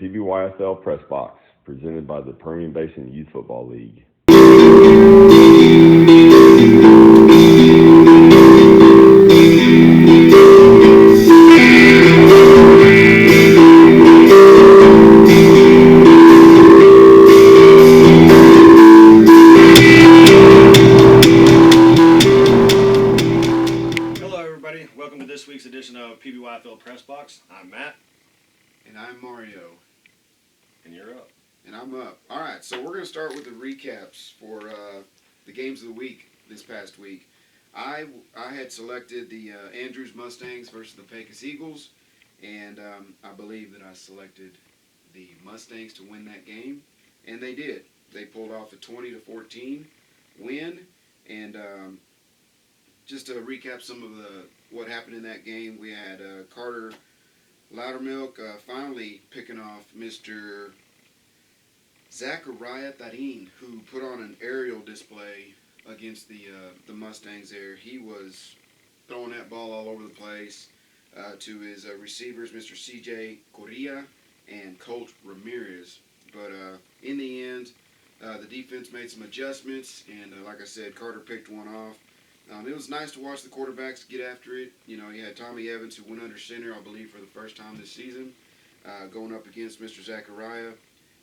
Pbyfl Pressbox, presented by the Permian Basin Youth Football League. Hello everybody, welcome to this week's edition of Pbyfl Pressbox. I'm Matt. And I'm Mario. And you're up. And I'm up. All right, so we're going to start with the recaps for the games of the week this past week. I had selected the Andrews Mustangs versus the Pecos Eagles, and I believe that I selected the Mustangs to win that game, and they did. They pulled off a 20-14 win, and just to recap some of what happened in that game, we had Carter Loudermilk finally picking off Mr. Zachariah Tharin, who put on an aerial display against the Mustangs there. He was throwing that ball all over the place to his receivers, Mr. C.J. Correa and Colt Ramirez. But in the end, the defense made some adjustments, and like I said, Carter picked one off. It was nice to watch the quarterbacks get after it. You know, you had Tommy Evans, who went under center, I believe, for the first time this season, going up against Mr. Zachariah.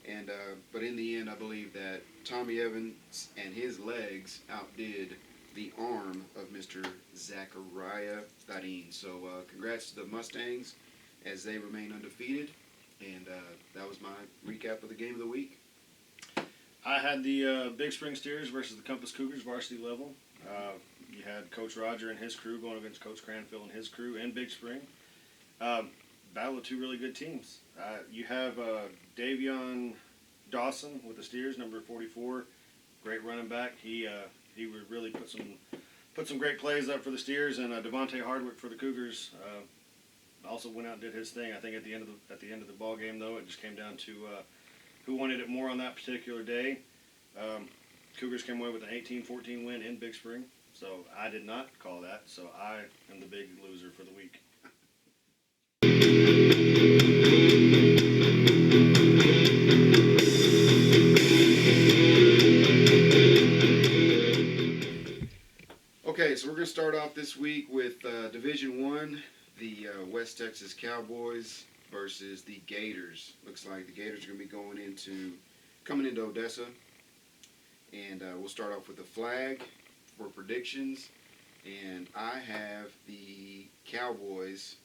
And but in the end, I believe that Tommy Evans and his legs outdid the arm of Mr. Zachariah Tharin. So congrats to the Mustangs as they remain undefeated. And that was my recap of the game of the week. I had the Big Spring Steers versus the Compass Cougars varsity level. You had Coach Roger and his crew going against Coach Cranfield and his crew in Big Spring. Battle of two really good teams. You have Davion Dawson with the Steers, number 44, great running back. He would really put some great plays up for the Steers, and Devontae Hardwick for the Cougars also went out and did his thing. I think at the end of the ball game, though, it just came down to who wanted it more on that particular day. Cougars came away with an 18-14 win in Big Spring, so I did not call that. So I am the big loser for the week. Okay, so we're going to start off this week with Division I, the West Texas Cowboys versus the Gators. Looks like the Gators are going to be coming into Odessa. And we'll start off with the flag for predictions. And I have the Cowboys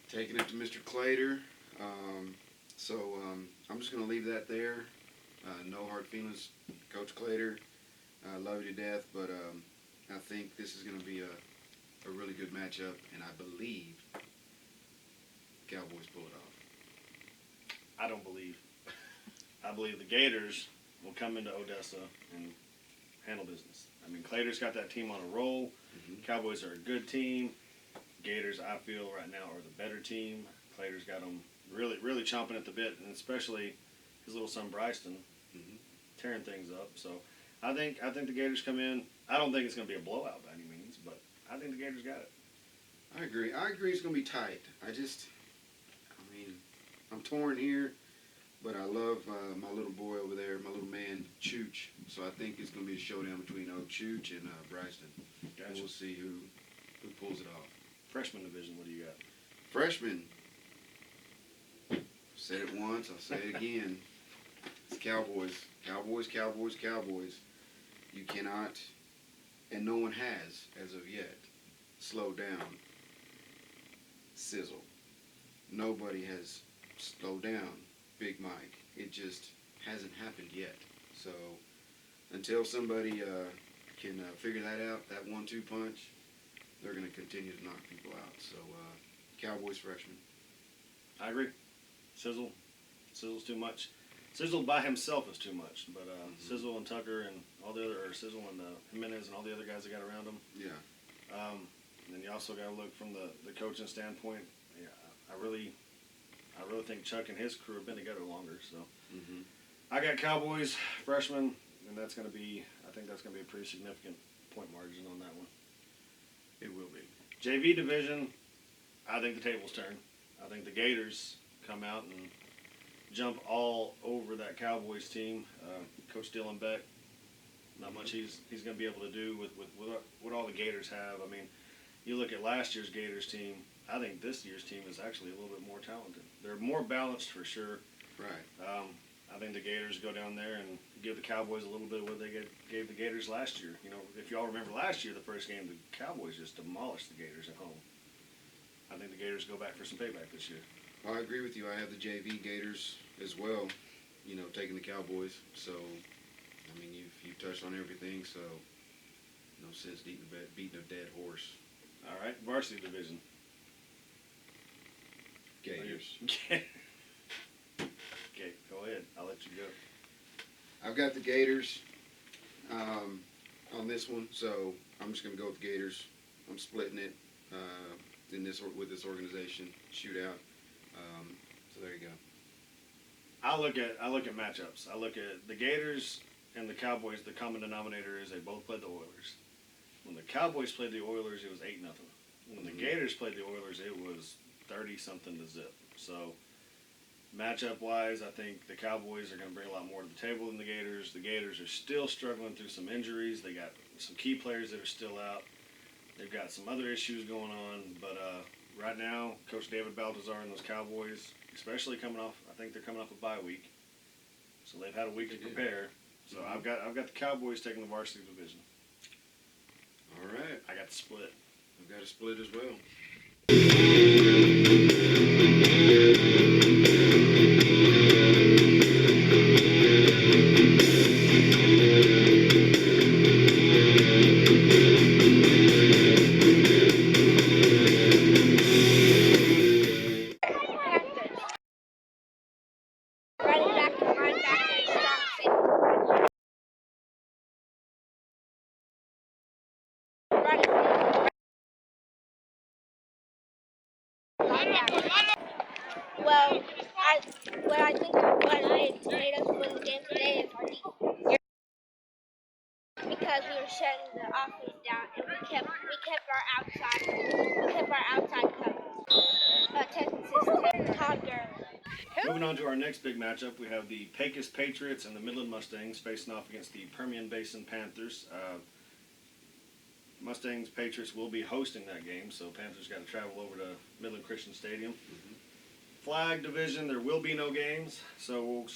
taking it to Mr. Clater. So I'm just going to leave that there. No hard feelings, Coach Clater. I love you to death, but I think this is going to be a really good matchup, and I believe Cowboys pull it off. I don't believe. I believe the Gators will come into Odessa and handle business. I mean, Clater's got that team on a roll. Mm-hmm. Cowboys are a good team. Gators, I feel, right now are the better team. Clater's got them really, really chomping at the bit, and especially his little son Bryson tearing things up. So I think the Gators come in. I don't think it's going to be a blowout by any means, but I think the Gators got it. I agree it's going to be tight. I'm torn here. But I love my little boy over there, my little man, Chooch. So I think it's going to be a showdown between Chooch and Bryson. Gotcha. And we'll see who pulls it off. Freshman division, what do you got? Freshman. Said it once, I'll say it again. It's Cowboys. Cowboys, Cowboys, Cowboys. You cannot, and no one has, as of yet, slowed down Sizzle. Nobody has slowed down Big Mike. It just hasn't happened yet. So until somebody can figure that out, that 1-2 punch, they're going to continue to knock people out. So Cowboys freshman. I agree. Sizzle's too much. Sizzle by himself is too much, but Sizzle and Tucker and all the other, or Sizzle and Jimenez and all the other guys that got around him. Yeah. And then you also got to look from the coaching standpoint. Yeah, I really think Chuck and his crew have been together longer. So I got Cowboys freshman, and I think that's going to be a pretty significant point margin on that one. It will be. JV division, I think the tables turn. I think the Gators come out and jump all over that Cowboys team. Coach Dylan Beck, not much he's going to be able to do with what all the Gators have. I mean, you look at last year's Gators team, I think this year's team is actually a little bit more talented. They're more balanced for sure. Right. I think the Gators go down there and give the Cowboys a little bit of what they gave the Gators last year. You know, if y'all remember last year, the first game, the Cowboys just demolished the Gators at home. I think the Gators go back for some payback this year. I agree with you. I have the JV Gators as well, you know, taking the Cowboys. So, I mean, you've touched on everything, so no sense beating a dead horse. All right, varsity division. Gators. Okay, go ahead. I'll let you go. I've got the Gators on this one, so I'm just going to go with the Gators. I'm splitting it with this organization shootout. So there you go. I look at matchups. I look at the Gators and the Cowboys. The common denominator is they both played the Oilers. When the Cowboys played the Oilers, it was 8-0. When the Gators played the Oilers, it was 30-something to zip. So, matchup-wise, I think the Cowboys are going to bring a lot more to the table than the Gators. The Gators are still struggling through some injuries. They got some key players that are still out. They've got some other issues going on. But right now, Coach David Baltazar and those Cowboys, especially coming off, I think they're coming off a bye week. So they've had a week to prepare. So I've got the Cowboys taking the varsity division. All right. I got the split. I've got a split as well. Running back to linebacker, strong safety. Well, what I made us win the game today is our defense. Because we were shutting the offense down and we kept our outside coverage. Texas Todd Gurley. Moving on to our next big matchup, we have the Pecos Patriots and the Midland Mustangs facing off against the Permian Basin Panthers. Mustangs Patriots will be hosting that game, so Panthers got to travel over to Midland Christian Stadium. Flag division, there will be no games, so we'll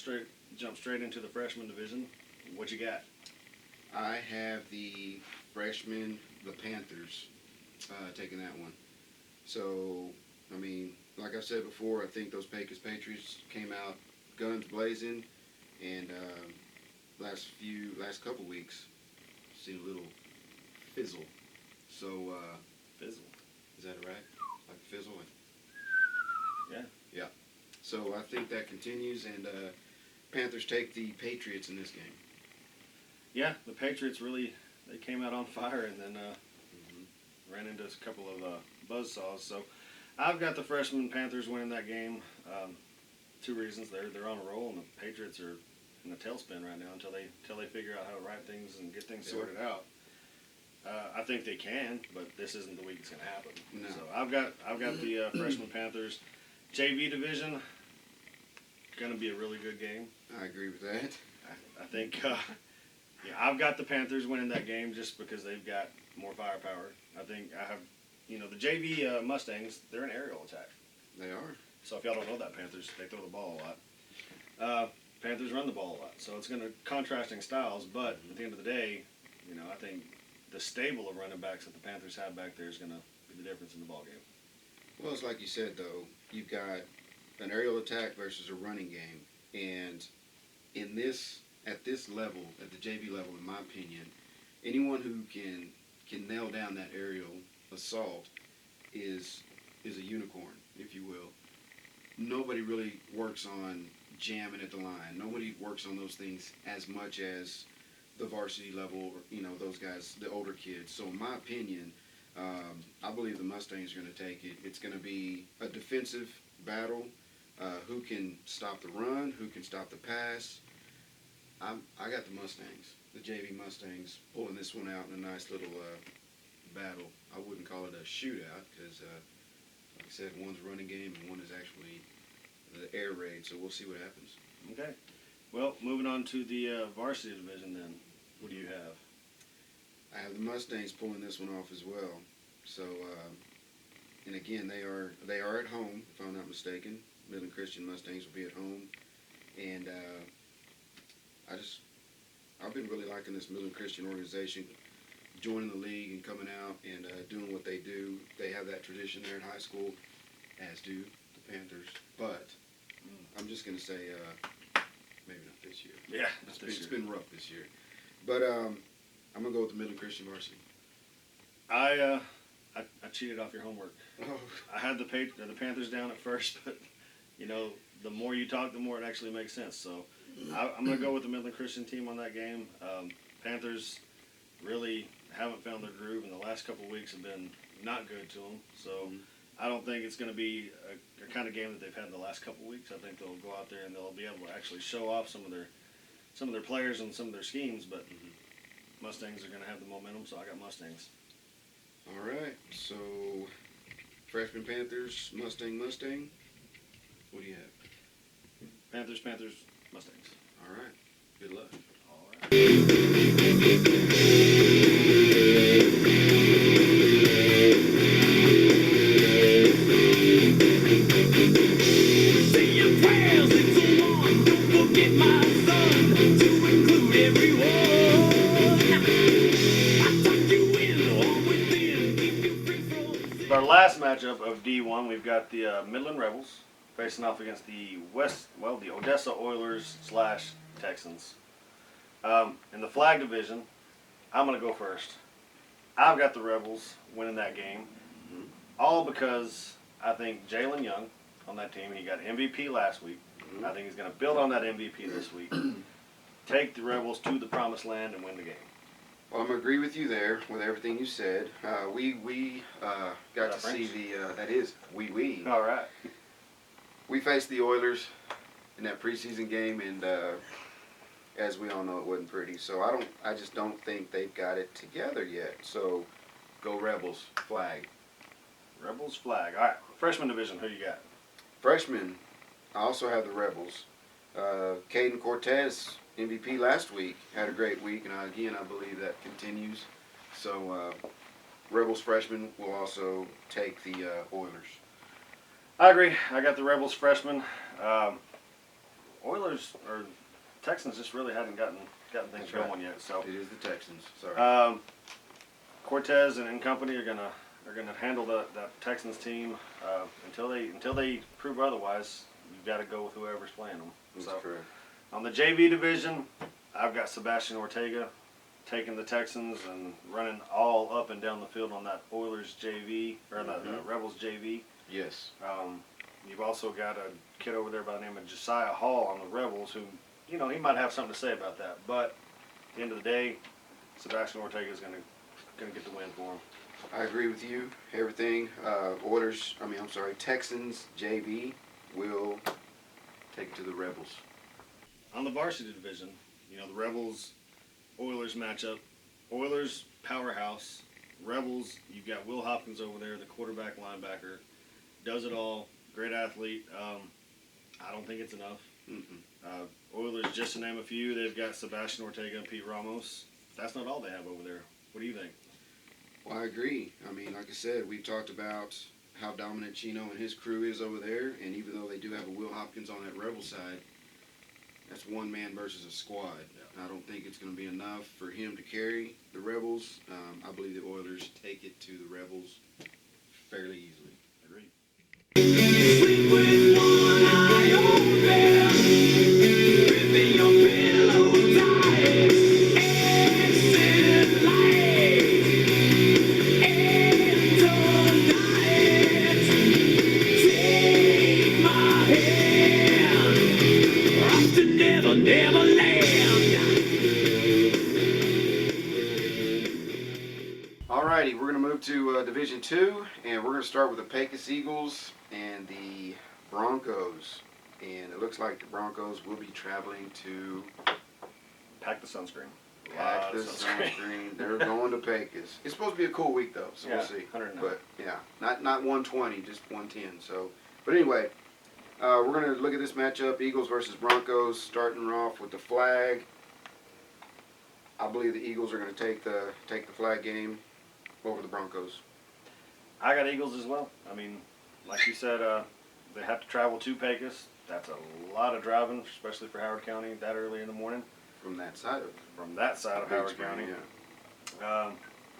jump straight into the freshman division. What you got? I have the freshmen, the Panthers, taking that one. So, I mean, like I said before, I think those Pecos Patriots came out guns blazing, and last couple weeks, seen a little fizzle. So, Fizzle. is that right? Like fizzle? Yeah. Yeah. So I think that continues, and Panthers take the Patriots in this game. Yeah, the Patriots really, they came out on fire and then ran into a couple of buzzsaws. So I've got the freshman Panthers winning that game. Two reasons. They're on a roll, and the Patriots are in a tailspin right now until they figure out how to write things and get things sorted out. I think they can, but this isn't the week it's going to happen. No. So I've got the freshman Panthers. JV division, going to be a really good game. I agree with that. I think I've got the Panthers winning that game just because they've got more firepower. I think I have, the JV Mustangs, they're an aerial attack. They are. So if y'all don't know that, Panthers, they throw the ball a lot. Panthers run the ball a lot. So it's going to contrasting styles, but at the end of the day, I think the stable of running backs that the Panthers have back there is going to be the difference in the ball game. Well, it's like you said, though. You've got an aerial attack versus a running game. And at this level, at the JV level, in my opinion, anyone who can nail down that aerial assault is a unicorn, if you will. Nobody really works on jamming at the line. Nobody works on those things as much as the varsity level, those guys, the older kids. So in my opinion, I believe the Mustangs are going to take it. It's going to be a defensive battle. Who can stop the run? Who can stop the pass? I got the Mustangs, the JV Mustangs, pulling this one out in a nice little battle. I wouldn't call it a shootout because, like I said, one's a running game and one is actually the air raid. So we'll see what happens. Okay. Well, moving on to the varsity division then. What do you have? I have the Mustangs pulling this one off as well. So, and again, they are at home, if I'm not mistaken. Midland Christian Mustangs will be at home, and I've been really liking this Midland Christian organization, joining the league and coming out and doing what they do. They have that tradition there in high school, as do the Panthers. But I'm just gonna say, maybe not this year. Yeah, It's been rough this year, but I'm gonna go with the Midland Christian varsity. I cheated off your homework. Oh, I had the Panthers down at first, but you know, the more you talk, the more it actually makes sense. So I'm going to go with the Midland Christian team on that game. Panthers really haven't found their groove, and the last couple of weeks have been not good to them. So I don't think it's going to be a kind of game that they've had the last couple of weeks. I think they'll go out there and they'll be able to actually show off some of their players and some of their schemes. But Mustangs are going to have the momentum, so I got Mustangs. all right. So freshman Panthers, Mustang. What do you have? Panthers, Mustangs. All right. Good luck. All right. Say your prayers, it's a one. Don't forget my son to include everyone. I tuck you in or within, keep you free from. Our last matchup of D1, we've got the Midland Rebels facing off against the the Odessa Oilers / Texans. In the flag division, I'm going to go first. I've got the Rebels winning that game, all because I think Jalen Young on that team, he got MVP last week. I think he's going to build on that MVP this week, take the Rebels to the promised land and win the game. Well, I'm gonna agree with you there with everything you said. We got to see that is we. All right. We faced the Oilers in that preseason game, and as we all know, it wasn't pretty. So I just don't think they've got it together yet. So go Rebels, flag. Rebels flag. All right. Freshman division, who you got? Freshmen, I also have the Rebels. Caden Cortez, MVP last week, had a great week, and I believe that continues. So Rebels freshmen will also take the Oilers. I agree. I got the Rebels freshmen. Oilers or Texans just really hadn't gotten things That's right. going yet. So It is the Texans. Sorry. Cortez and company are gonna handle that Texans team until they prove otherwise. You've got to go with whoever's playing them. That's So correct. on the JV division, I've got Sebastian Ortega taking the Texans and running all up and down the field on that Oilers JV or the Rebels JV. Yes. You've also got a kid over there by the name of Josiah Hall on the Rebels who, he might have something to say about that. But at the end of the day, Sebastian Ortega is going to get the win for him. I agree with you. Everything. Texans JV will take it to the Rebels. On the varsity division, the Rebels Oilers matchup. Oilers powerhouse. Rebels, you've got Will Hopkins over there, the quarterback linebacker. Does it all. Great athlete. I don't think it's enough. Oilers, just to name a few, they've got Sebastian Ortega and Pete Ramos. That's not all they have over there. What do you think? Well, I agree. Like I said, we've talked about how dominant Chino and his crew is over there, and even though they do have a Will Hopkins on that Rebel side, that's one man versus a squad. I don't think it's going to be enough for him to carry the Rebels. I believe the Oilers take it to the Rebels fairly easily. Agreed. Sleep with one eye open, gripping your pillow tight, exit light, and tonight, take my hand, off to never land. Alrighty, we're going to move to Division 2, and we're going to start with the Pecos Eagles and the Broncos. And it looks like the Broncos will be traveling to Pack the sunscreen. Pack the sunscreen. They're going to Pecos. It's supposed to be a cool week, though, so Yeah, we'll see. 109. But, yeah, not 120, just 110. So, but anyway, We're going to look at this matchup, Eagles versus Broncos, starting off with the flag. I believe the Eagles are going to take the flag game over the Broncos. I got Eagles as well. I mean, like you said, they have to travel to Pecos. That's a lot of driving, especially for Howard County that early in the morning. From that side of Howard Big County. Spring, yeah.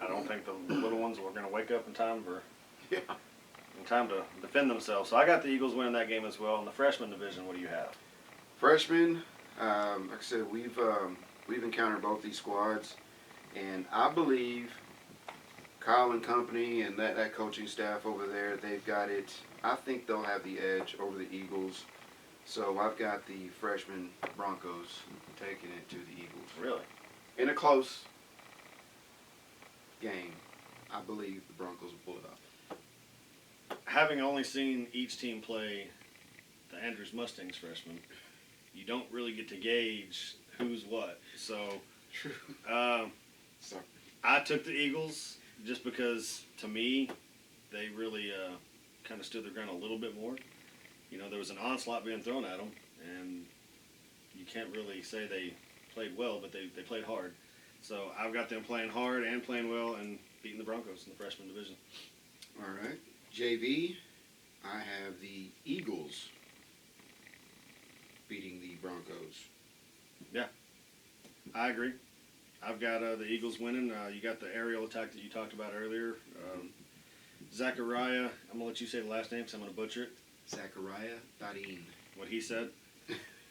I don't think the little ones were going to wake up in time Yeah. to defend themselves. So I got the Eagles winning that game as well. In the freshman division, what do you have? Freshmen, like I said, we've encountered both these squads, and I believe Kyle and company and that coaching staff over there, they've got it. I think they'll have the edge over the Eagles. So I've got the freshman Broncos taking it to the Eagles. Really? In a close game, I believe the Broncos will pull it off. Having only seen each team play the Andrews Mustangs freshmen, you don't really get to gauge who's what. So True. Sorry. I took the Eagles just because, to me, they really kind of stood their ground a little bit more. You know, there was an onslaught being thrown at them, and you can't really say they played well, but they played hard. So I've got them playing hard and playing well and beating the Broncos in the freshman division. All right. JV, I have the Eagles beating the Broncos. I agree. I've got the Eagles winning. You got the aerial attack that you talked about earlier. Zachariah, I'm going to let you say the last name because I'm going to butcher it. Zachariah Darin. What he said.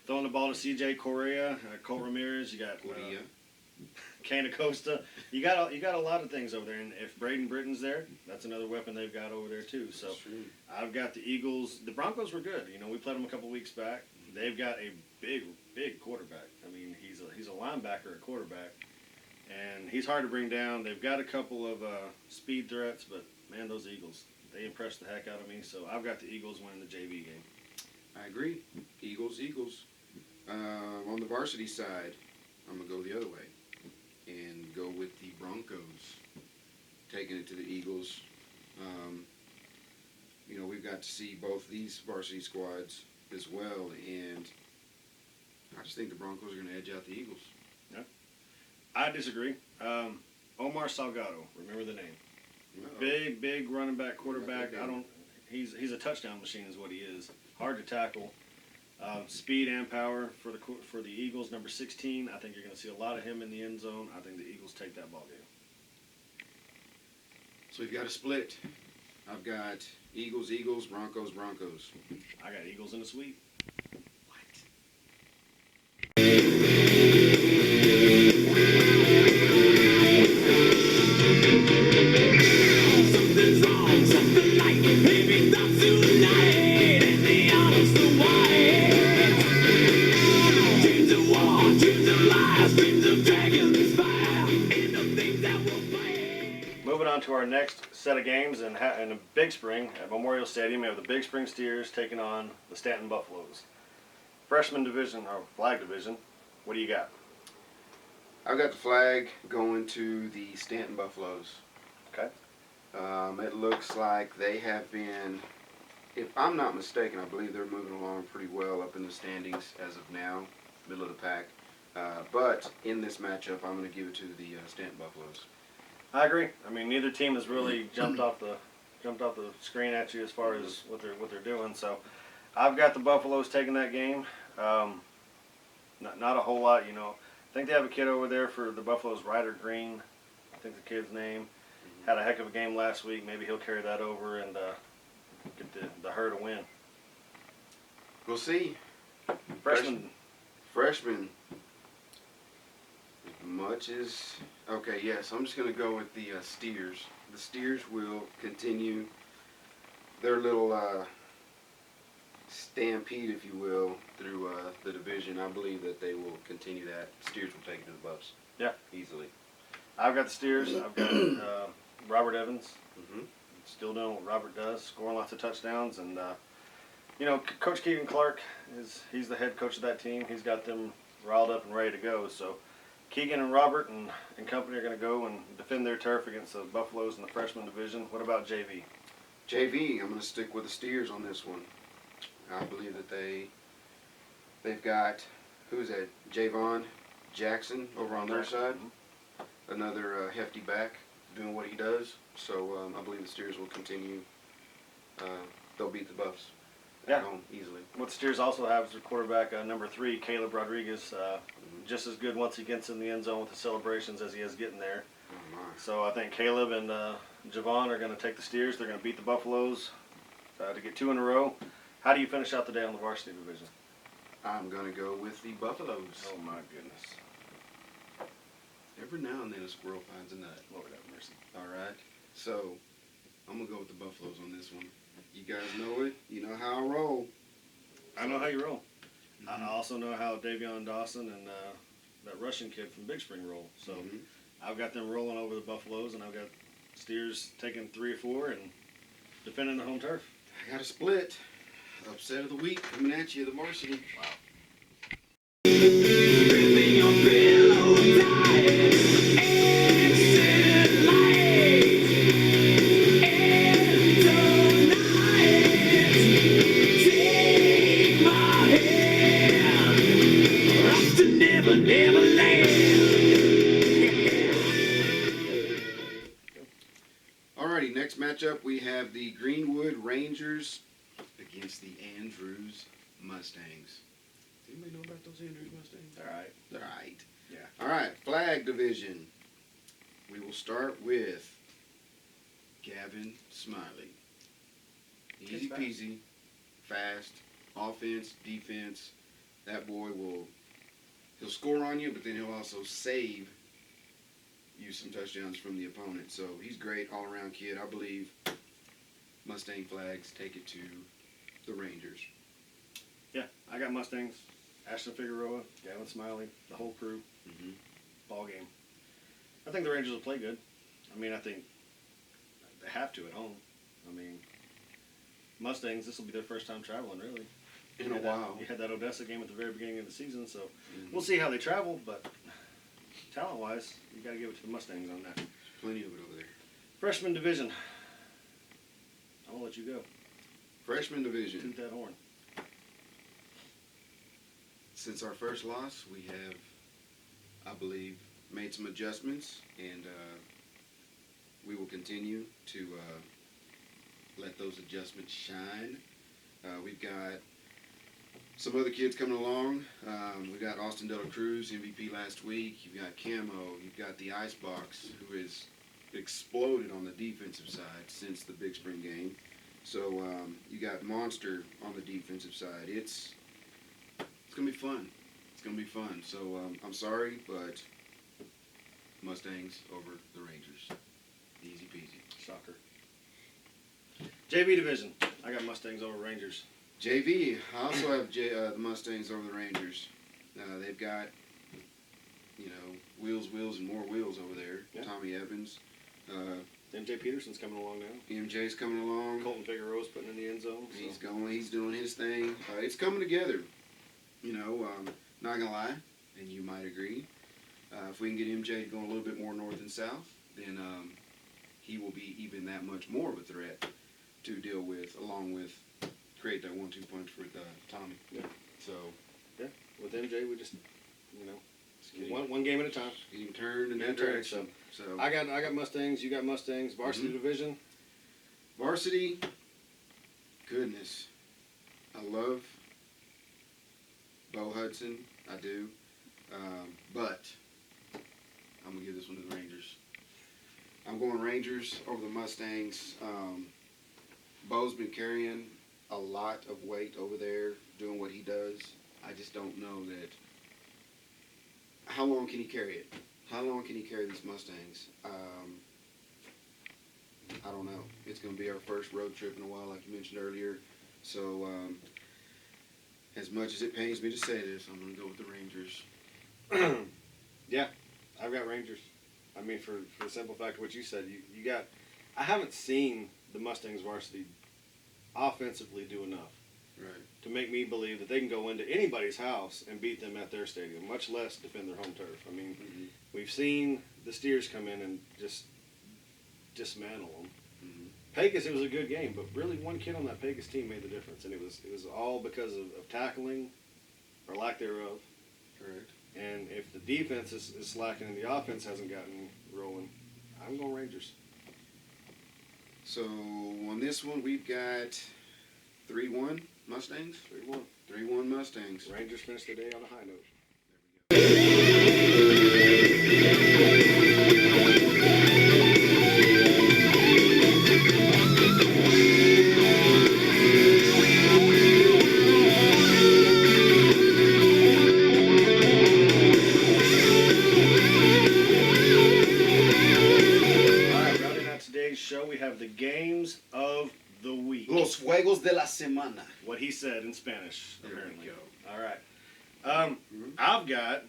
Throwing the ball to CJ Correa, Colt Ramirez. You got Correa. Kane Acosta. You got a lot of things over there. And if Braden Britton's there, that's another weapon they've got over there too. So That's true. I've got the Eagles. The Broncos were good. You know, we played them a couple weeks back. They've got a big quarterback. I mean, he's a linebacker at quarterback, and he's hard to bring down. They've got a couple of speed threats, but man, those Eagles, they impressed the heck out of me. So I've got the Eagles winning the JV game. I agree. Eagles. On the varsity side, I'm going to go the other way and go with the Broncos taking it to the Eagles. You know, we've got to see both these varsity squads as well, and I just think the Broncos are going to edge out the Eagles. I disagree. Omar Salgado, remember the name. Well, Big running back, quarterback. Yeah, He's a touchdown machine, is what he is. Hard to tackle. Speed and power for the Eagles. Number 16. I think you're going to see a lot of him in the end zone. I think the Eagles take that ball game. So we've got a split. I've got Eagles, Broncos. I got Eagles in the sweep. Something's wrong, something like maybe not tonight. And the honest to white. Dreams of war, dreams of lies, dreams of dragons fire, and the things that will fight. Moving on to our next set of games in Big Spring at Memorial Stadium, we have the Big Spring Steers taking on the Stanton Buffaloes. Freshman division, or flag division, what do you got? I've got the flag going to the Stanton Buffaloes. Okay. It looks like they have been, if I'm not mistaken, I believe they're moving along pretty well up in the standings as of now, middle of the pack. But in this matchup, I'm going to give it to the Stanton Buffaloes. I agree. I mean, neither team has really jumped off the screen at you as far as what they're doing. So, I've got the Buffaloes taking that game. Not a whole lot, you know. I think they have a kid over there for the Buffaloes, Ryder Green. I think the kid's name. Had a heck of a game last week. Maybe he'll carry that over and get the Herd a win. We'll see. Freshman. Much as okay, yes. I'm just going to go with the Steers. The Steers will continue their little stampede, if you will, through the division. I believe that they will continue that. Steers will take it to the Buffs. Yeah. Easily. I've got the Steers. I've got Robert Evans. Mm-hmm. Still doing what Robert does, scoring lots of touchdowns. And, you know, Coach Keegan Clark, he's the head coach of that team. He's got them riled up and ready to go. So Keegan and Robert and company are going to go and defend their turf against the Buffaloes in the freshman division. What about JV? JV, I'm going to stick with the Steers on this one. I believe that they've got, who's that? Javon Jackson over on their side. Another hefty back doing what he does. So I believe the Steers will continue. They'll beat the Buffs at home easily. What the Steers also have is their quarterback, number 3, Caleb Rodriguez. Just as good once he gets in the end zone with the celebrations as he is getting there. Oh, my. So I think Caleb and Javon are going to take the Steers. They're going to beat the Buffaloes to get 2 in a row. How do you finish out the day on the varsity division? I'm going to go with the Buffaloes. Oh, my goodness. Every now and then a squirrel finds a nut. Lord have mercy. All right. So I'm going to go with the Buffaloes on this one. You guys know it. You know how I roll. I know how you roll. Mhm. I also know how Davion Dawson and that Russian kid from Big Spring roll. So Mhm. I've got them rolling over the Buffaloes, and I've got Steers taking 3 or 4 and defending the home turf. I got a split. Upset of the week coming at you, the varsity. Wow. Gripping your pillow tight, exit light, end of night. Take my hand, off to never, never land. Alrighty, next matchup we have the Greenwood Rangers against the Andrews Mustangs. Does anybody know about those Andrews Mustangs? All right. They're right. Yeah. Alright, flag division. We will start with Gavin Smiley. Easy Fast. peasy, fast, offense, defense. That boy he'll score on you, but then he'll also save you some touchdowns from the opponent. So he's great all around kid. I believe Mustang Flags take it to the Rangers. Yeah, I got Mustangs, Ashton Figueroa, Gavin Smiley, the whole crew. Mm-hmm. Ball game. I think the Rangers will play good. I mean, I think they have to at home. I mean, Mustangs, this will be their first time traveling, really. In a while. You had that Odessa game at the very beginning of the season, so Mhm. we'll see how they travel, but talent-wise, you got to give it to the Mustangs on that. Plenty of it over there. Freshman division. I'll let you go. Freshman division. Toot that horn. Since our first loss, we have, I believe, made some adjustments, and we will continue to let those adjustments shine. We've got some other kids coming along. We've got Austin Dela Cruz, MVP last week. You've got Camo. You've got the Icebox, who has exploded on the defensive side since the Big Spring game. So you got Monster on the defensive side. It's going to be fun. It's going to be fun. So I'm sorry, but Mustangs over the Rangers. Easy peasy. Shocker. JV division. I got Mustangs over Rangers. JV, I also have the Mustangs over the Rangers. They've got, wheels, and more wheels over there. Yeah. Tommy Evans. MJ Peterson's coming along now. MJ's coming along. Colton Figueroa's putting in the end zone. So. He's going. He's doing his thing. It's coming together. Not gonna lie, and you might agree. If we can get MJ going a little bit more north and south, then he will be even that much more of a threat to deal with, along with create that 1-2 punch with Tommy. Yeah. So Yeah, with MJ, we just, get one game at a time. him turned in Get that him turned, direction. So I got Mustangs. You got Mustangs. Varsity division. varsity, goodness, I love Bo Hudson. I do, but I'm gonna give this one to the Rangers. I'm going Rangers over the Mustangs. Bo's been carrying a lot of weight over there, doing what he does. I just don't know that. How long can he carry it? How long can he carry these Mustangs? I don't know. It's going to be our first road trip in a while, like you mentioned earlier. So, as much as it pains me to say this, I'm going to go with the Rangers. Yeah, I've got Rangers. I mean, for the simple fact of what you said, you got. I haven't seen the Mustangs varsity offensively do enough Right. to make me believe that they can go into anybody's house and beat them at their stadium, much less defend their home turf. I mean, we've seen the Steers come in and just dismantle them. Pecos, it was a good game, but really one kid on that Pecos team made the difference, and it was all because of tackling or lack thereof. Correct. And if the defense is slacking and the offense hasn't gotten rolling, I'm going Rangers. So on this one, we've got 3-1 Mustangs. 3-1. 3-1 Mustangs. Rangers finished the day on a high note. Show, we have the games of the week. Los Juegos de la Semana. What he said in Spanish, There apparently. we go. All right. I've got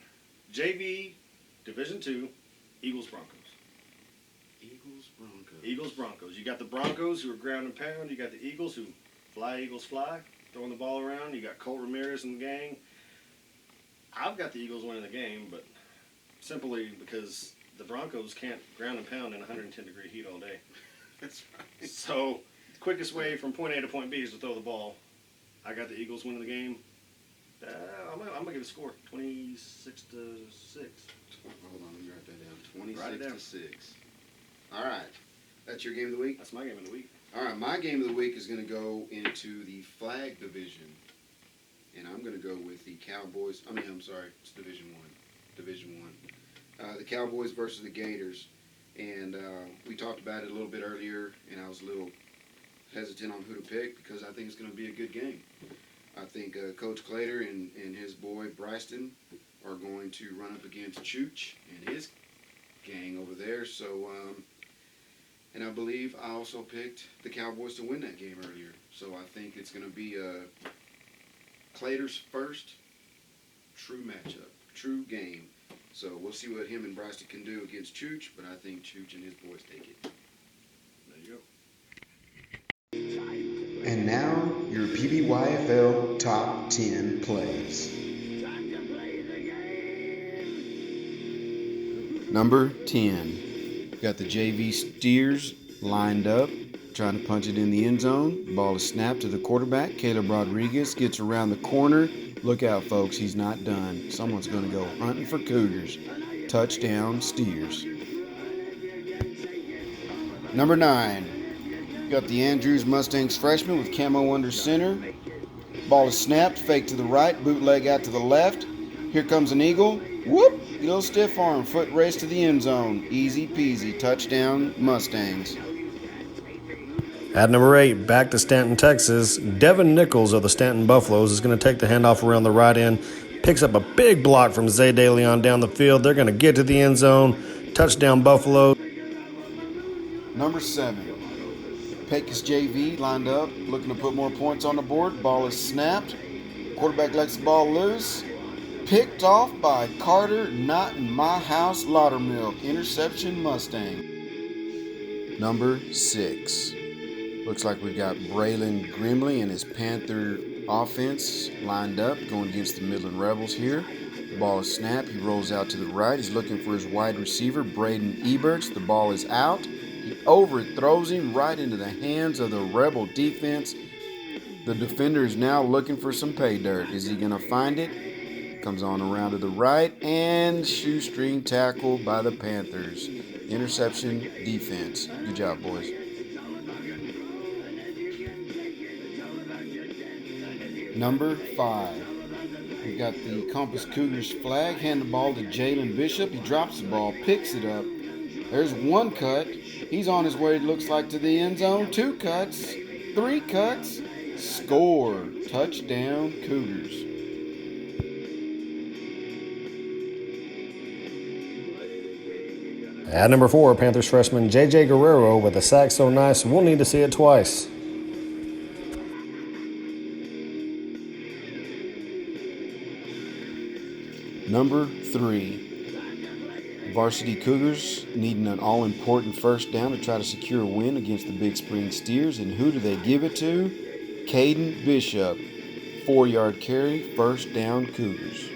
JV Division II, Eagles Broncos. Eagles Broncos. Eagles Broncos. You got the Broncos who are ground and pound. You got the Eagles who fly, Eagles fly, throwing the ball around. You got Colt Ramirez and the gang. I've got the Eagles winning the game, but simply because the Broncos can't ground and pound in 110-degree heat all day. That's right. So, the quickest way from point A to point B is to throw the ball. I got the Eagles winning the game. I'm going to give a score, 26-6. Hold on, let me write that down. Write it down. 26-6. All right. That's your game of the week? That's my game of the week. All right, my game of the week is going to go into the flag division. And I'm going to go with the Cowboys. It's Division 1. Division 1. The Cowboys versus the Gators. And we talked about it a little bit earlier, and I was a little hesitant on who to pick because I think it's going to be a good game. I think Coach Clater and his boy Bryson are going to run up against Chooch and his gang over there. So, and I believe I also picked the Cowboys to win that game earlier. So I think it's going to be Clater's first true matchup, true game. So we'll see what him and Bryson can do against Chooch, but I think Chooch and his boys take it. There you go. And now, your Pbyfl Top 10 Plays. Number 10. Got the JV Steers lined up, trying to punch it in the end zone. Ball is snapped to the quarterback. Caleb Rodriguez gets around the corner. Look out, folks, he's not done. Someone's going to go hunting for Cougars. Touchdown, Steers. Number 9. Got the Andrews Mustangs freshman with camo under center. Ball is snapped, fake to the right, bootleg out to the left. Here comes an eagle. Whoop! Little stiff arm, foot race to the end zone. Easy peasy, touchdown, Mustangs. At number 8, back to Stanton, Texas, Devin Nichols of the Stanton Buffaloes is going to take the handoff around the right end, picks up a big block from Zay DeLeon down the field. They're going to get to the end zone. Touchdown, Buffalo. Number 7, Pecos JV lined up, looking to put more points on the board. Ball is snapped. Quarterback lets the ball loose. Picked off by Carter, not in my house, Laudermilk. Interception, Mustang. Number 6. Looks like we've got Braylon Grimley and his Panther offense lined up, going against the Midland Rebels here. The ball is snapped. He rolls out to the right. He's looking for his wide receiver, Braden Eberts. The ball is out. He overthrows him right into the hands of the Rebel defense. The defender is now looking for some pay dirt. Is he going to find it? Comes on around to the right, and shoestring tackle by the Panthers. Interception defense. Good job, boys. Number 5. We got the Compass Cougars flag. Hand the ball to Jalen Bishop. He drops the ball, picks it up. There's one cut. He's on his way, it looks like, to the end zone. 2 cuts. 3 cuts. Score. Touchdown, Cougars. At number 4, Panthers freshman J.J. Guerrero with a sack so nice, we'll need to see it twice. Number 3, Varsity Cougars needing an all-important first down to try to secure a win against the Big Spring Steers. And who do they give it to? Caden Bishop. 4-yard carry, first down, Cougars.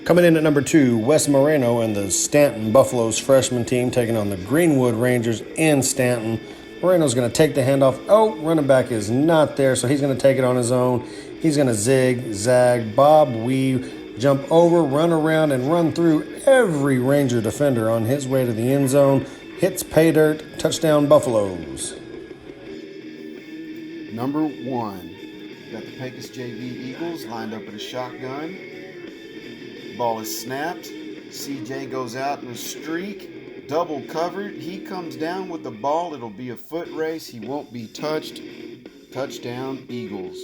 Coming in at number 2, Wes Moreno and the Stanton Buffaloes freshman team taking on the Greenwood Rangers in Stanton. Moreno's going to take the handoff. Oh, running back is not there, so he's going to take it on his own. He's going to zig, zag, bob, weave, jump over, run around, and run through every Ranger defender on his way to the end zone. Hits pay dirt. Touchdown, Buffaloes. Number 1. Got the Pecos JV Eagles lined up at a shotgun. Ball is snapped. CJ goes out in a streak. Double covered. He comes down with the ball. It'll be a foot race. He won't be touched. Touchdown, Eagles.